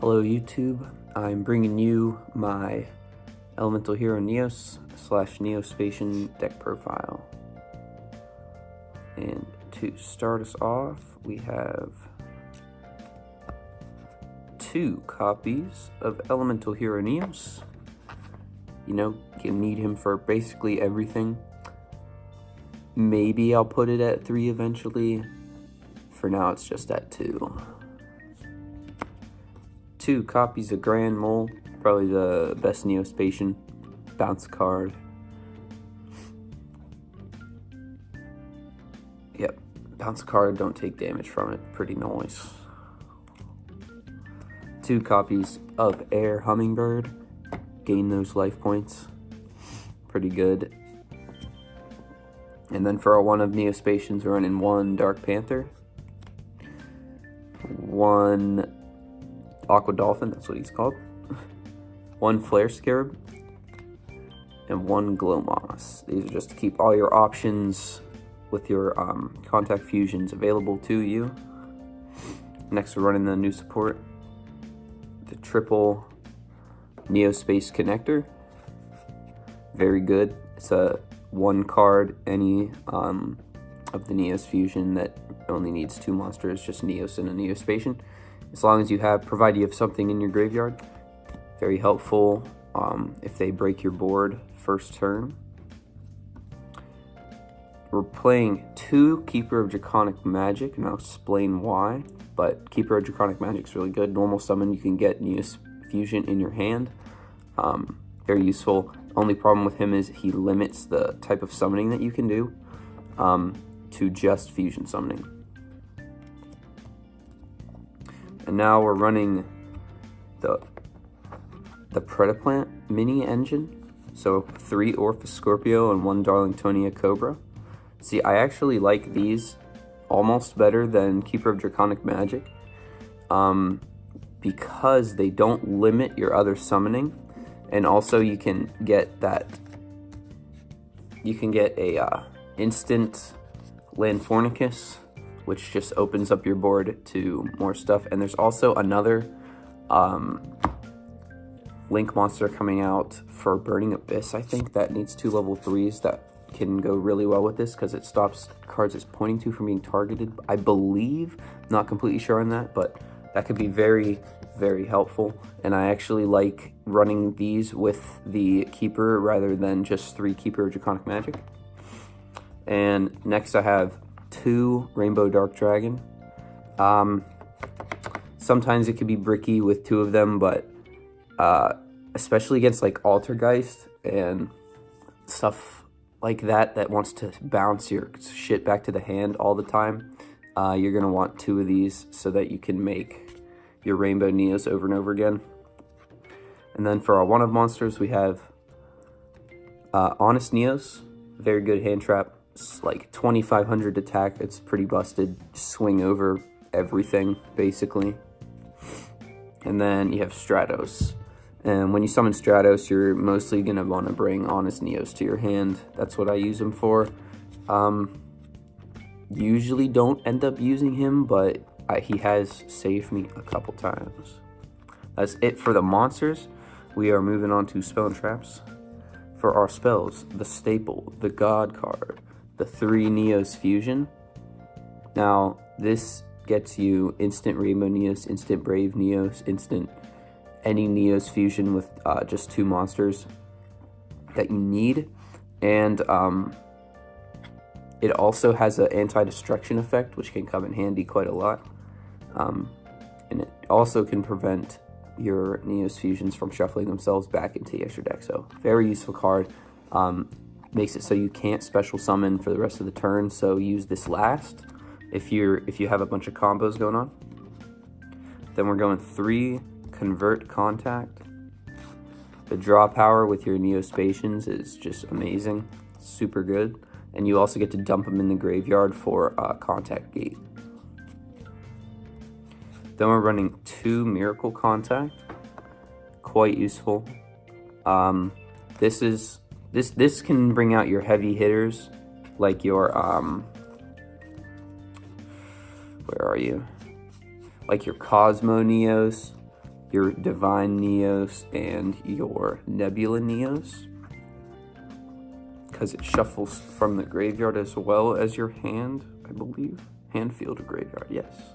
Hello YouTube, I'm bringing you my Elemental Hero Neos / Neospatian deck profile. And to start us off, we have 2 copies of Elemental Hero Neos. You know, you need him for basically everything. Maybe I'll put it at 3 eventually. For now, it's just at 2. 2 copies of Grand Mole, probably the best Neospatian bounce card. Yep, bounce card, don't take damage from it, pretty nice. 2 copies of Air Hummingbird, gain those life points, pretty good. And then for our 1 of Neospatians, we're running 1 Dark Panther, 1 Aqua Dolphin, that's what he's called, 1 Flare Scarab, and 1 Glowmoss. These are just to keep all your options with your contact fusions available to you. Next, we're running the new support, the triple Neospace Connector. Very good. It's a 1 card, any of the Neos fusion that only needs 2 monsters, just Neos and a Neospatian. As long as you have, provided you have something in your graveyard. Very helpful if they break your board first turn. We're playing 2 Keeper of Draconic Magic, and I'll explain why. But Keeper of Draconic Magic is really good. Normal summon, you can get Neos Fusion in your hand. Very useful. Only problem with him is he limits the type of summoning that you can do to just fusion summoning. And now we're running the Predaplant mini engine. So 3 Orphis Scorpio and 1 Darlingtonia Cobra. See, I actually like these almost better than Keeper of Draconic Magic because they don't limit your other summoning, and also you can get that. You can get a instant Landfornicus, which just opens up your board to more stuff. And there's also another Link monster coming out for Burning Abyss, I think, that needs 2 level 3s that can go really well with this because it stops cards it's pointing to from being targeted, I believe. Not completely sure on that, but that could be very, very helpful. And I actually like running these with the Keeper rather than just 3 Keeper of Draconic Magic. And next I have 2 Rainbow Dark Dragon. Sometimes it could be bricky with 2 of them, but especially against like Altergeist and stuff like that wants to bounce your shit back to the hand all the time, you're gonna want 2 of these so that you can make your Rainbow Neos over and over again. And then for our 1 of monsters, we have Honest Neos, very good hand trap. It's like 2500 attack. It's pretty busted. Swing over everything, basically. And then you have Stratos. And when you summon Stratos, you're mostly going to want to bring Honest Neos to your hand. That's what I use him for. Usually don't end up using him, but he has saved me a couple times. That's it for the monsters. We are moving on to Spell and Traps. For our spells, the Staple, the God card, the 3 Neos Fusion. Now, this gets you instant Rainbow Neos, instant Brave Neos, instant any Neos Fusion with just 2 monsters that you need. And it also has an anti-destruction effect, which can come in handy quite a lot. And it also can prevent your Neos Fusions from shuffling themselves back into the extra deck. So, very useful card. Makes it so you can't special summon for the rest of the turn, so use this last if you have a bunch of combos going on. Then we're going 3 Convert Contact. The draw power with your Neospatians is just amazing, super good, and you also get to dump them in the graveyard for Contact Gate. Then we're running 2 Miracle Contact, quite useful. This can bring out your heavy hitters, like your where are you? Like your Cosmo Neos, your Divine Neos and your Nebula Neos, because it shuffles from the graveyard as well as your hand, I believe. Hand, field, or graveyard, yes.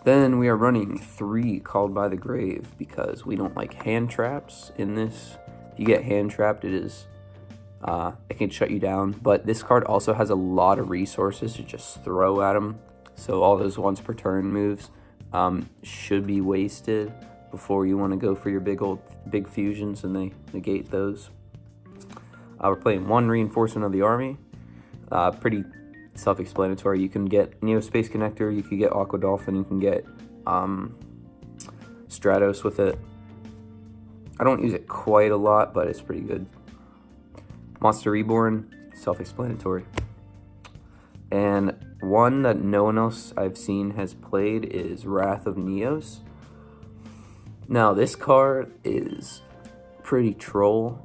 Then we are running 3 Called by the Grave because we don't like hand traps in this. If you get hand trapped, it can shut you down. But this card also has a lot of resources to just throw at them. So all those once per turn moves should be wasted before you want to go for your big fusions, and they negate those. We're playing 1 Reinforcement of the Army. Pretty self-explanatory. You can get Neo Space Connector, you can get Aqua Dolphin, you can get Stratos with it. I don't use it quite a lot, but it's pretty good. Monster Reborn, self-explanatory. And one that no one else I've seen has played is Wrath of Neos. Now this card is pretty troll.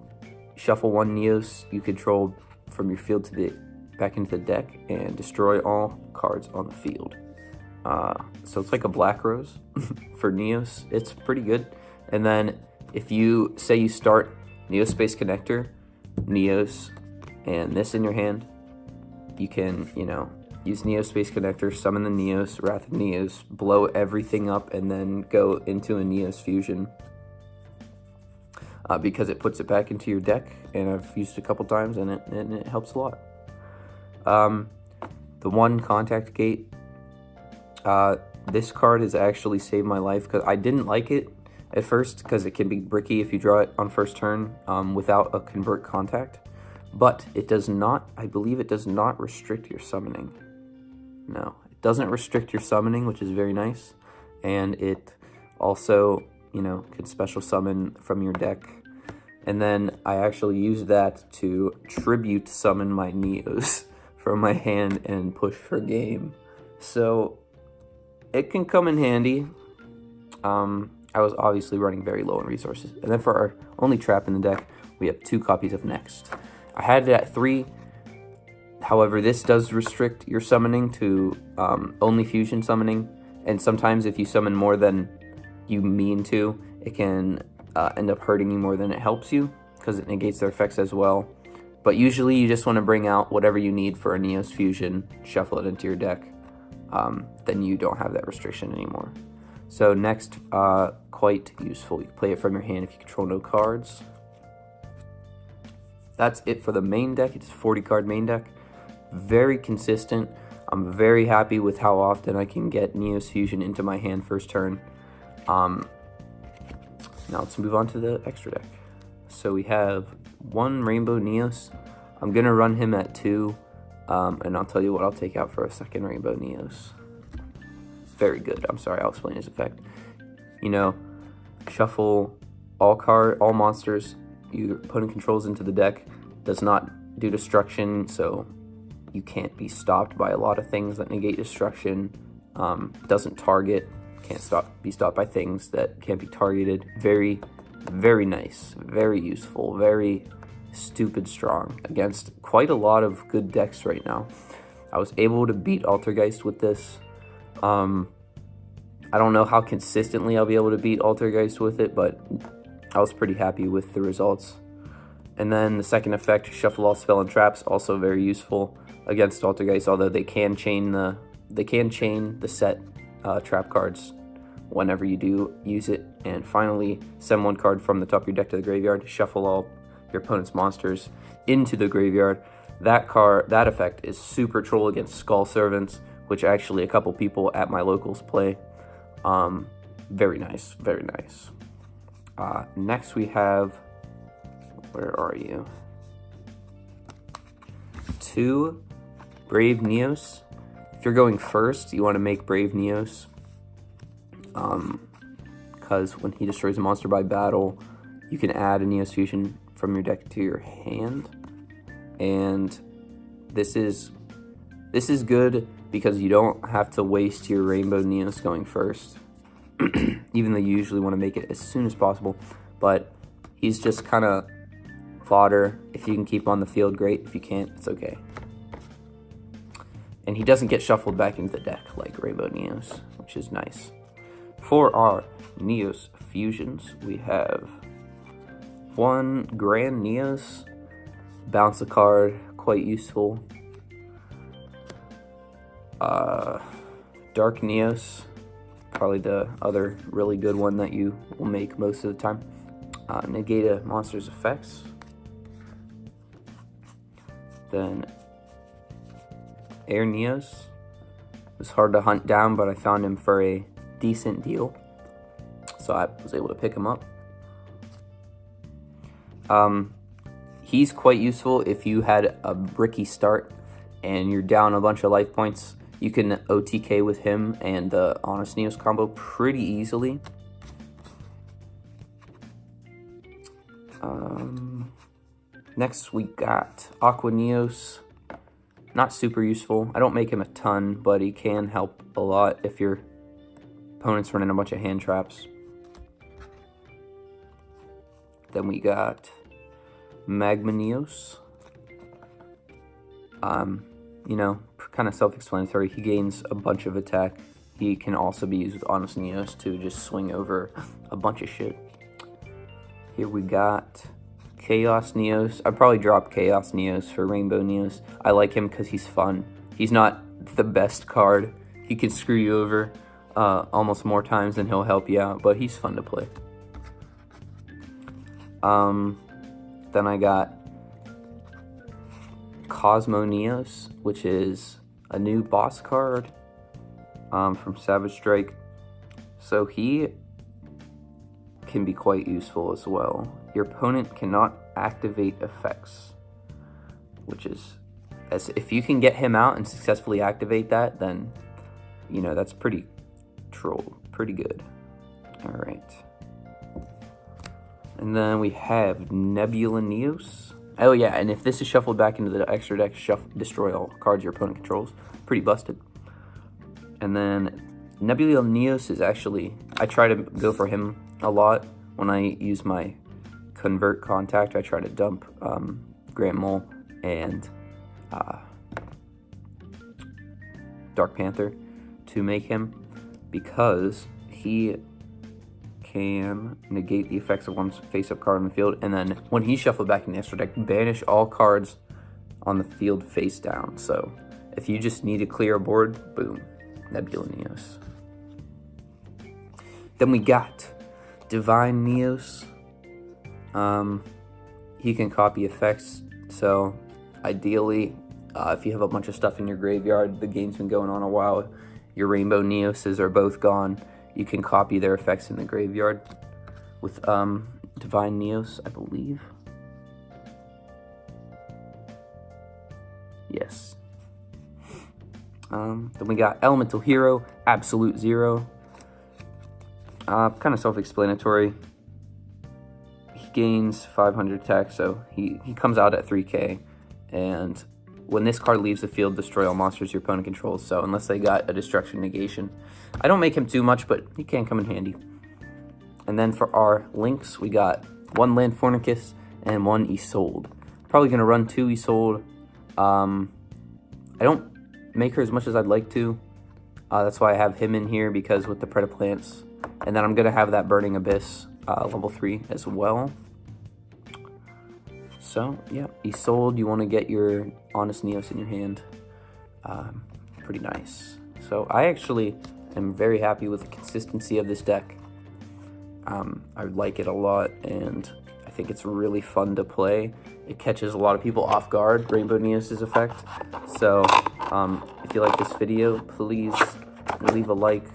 Shuffle 1 Neos you control from your field to back into the deck and destroy all cards on the field. So it's like a Black Rose for Neos. It's pretty good. And then if you say you start Neo Space Connector, Neos, and this in your hand, you can, use Neo Space Connector, summon the Neos, Wrath of Neos, blow everything up, and then go into a Neos fusion. Because it puts it back into your deck, and I've used it a couple times, and it helps a lot. The 1 Contact Gate, this card has actually saved my life because I didn't like it at first because it can be bricky if you draw it on first turn without a Convert Contact, but it does not, I believe it does not restrict your summoning. No, it doesn't restrict your summoning, which is very nice, and it also, can special summon from your deck. And then I actually use that to tribute summon my Neos from my hand and push for game. So it can come in handy. I was obviously running very low on resources. And then for our only trap in the deck, we have 2 copies of Next. I had it at 3. However, this does restrict your summoning to only fusion summoning. And sometimes if you summon more than you mean to, it can end up hurting you more than it helps you because it negates their effects as well. But usually you just want to bring out whatever you need for a Neos fusion, shuffle it into your deck. Then you don't have that restriction anymore. So Next, quite useful. You can play it from your hand if you control no cards. That's it for the main deck. It's a 40 card main deck. Very consistent. I'm very happy with how often I can get Neos fusion into my hand first turn. Now let's move on to the extra deck. So we have 1 Rainbow Neos. I'm going to run him at 2, and I'll tell you what I'll take out for a second Rainbow Neos. Very good. I'm sorry, I'll explain his effect. Shuffle all monsters your opponent controls into the deck. Does not do destruction, so you can't be stopped by a lot of things that negate destruction. Doesn't target. Can't be stopped by things that can't be targeted. Very, very nice. Very useful. Very stupid strong against quite a lot of good decks right now. I was able to beat Altergeist with this. I don't know how consistently I'll be able to beat Altergeist with it, but I was pretty happy with the results. And then the second effect, Shuffle All Spell and Traps, also very useful against Altergeist, although they can chain the set trap cards whenever you do use it. And finally, send 1 card from the top of your deck to the graveyard. Shuffle all your opponent's monsters into the graveyard. That effect is super troll against Skull Servants, which actually a couple people at my locals play. Very nice, very nice. Next we have, where are you? 2 Brave Neos. If you're going first, you want to make Brave Neos, because when he destroys a monster by battle, you can add a Neos fusion from your deck to your hand, and this is good because you don't have to waste your Rainbow Neos going first, even though you usually want to make it as soon as possible. But he's just kind of fodder. If you can keep on the field, great. If you can't, it's okay. And he doesn't get shuffled back into the deck like Rainbow Neos, which is nice. for our Neos fusions, we have one Grand Neos, bounce a card, quite useful. Dark Neos, probably the other really good one that you will make most of the time. Negate a monster's effects. Then Air Neos. It was hard to hunt down, but I found him for a decent deal, so I was able to pick him up. He's quite useful if you had a bricky start and you're down a bunch of life points. You can OTK with him and the Honest Neos combo pretty easily. Next we got Aqua Neos. Not super useful. I don't make him a ton, but he can help a lot if your opponent's running a bunch of hand traps. Then we got Magma Neos. You know, kind of self-explanatory. He gains a bunch of attack. He can also be used with Honest Neos to just swing over a bunch of shit. Here we got Chaos Neos. I'd probably drop Chaos Neos for Rainbow Neos. I like him because he's fun. He's not the best card. He can screw you over almost more times than he'll help you out, but he's fun to play. Then I got Cosmo Neos, which is a new boss card from Savage Strike. So he can be quite useful as well. Your opponent cannot activate effects, which is, as if you can get him out and successfully activate that, then you know that's pretty good. All right. And then we have Nebula Neos. Oh yeah, and if this is shuffled back into the extra deck, destroy all cards your opponent controls. Pretty busted. And then Nebula Neos is actually, I try to go for him a lot when I use my Convert Contact. I try to dump Grant Mole and Dark Panther to make him, because he can negate the effects of one face-up card on the field, and then when he's shuffled back in the extra deck, banish all cards on the field face down. So if you just need to clear a board, boom, Nebula Neos. Then we got Divine Neos. He can copy effects, so ideally, if you have a bunch of stuff in your graveyard, the game's been going on a while, your Rainbow Neoses are both gone, you can copy their effects in the graveyard with Divine Neos, I believe. Yes. Then we got Elemental Hero, Absolute Zero. Kind of self-explanatory. He gains 500 attack, so he comes out at 3k, and when this card leaves the field, destroy all monsters your opponent controls, so unless they got a destruction negation. I don't make him too much, but he can come in handy. And then for our links, we got one Land Fornicus and one Isolde. Probably going to run 2 Isolde. I don't make her as much as I'd like to. That's why I have him in here, because with the Predaplants. And then I'm going to have that Burning Abyss level 3 as well. So, yeah, Isolde, you want to get your Honest Neos in your hand. Pretty nice. So, I actually am very happy with the consistency of this deck. I like it a lot, and I think it's really fun to play. It catches a lot of people off guard, Rainbow Neos' effect. So, if you like this video, please leave a like,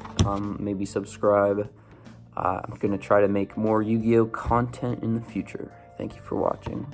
maybe subscribe. I'm going to try to make more Yu-Gi-Oh! Content in the future. Thank you for watching.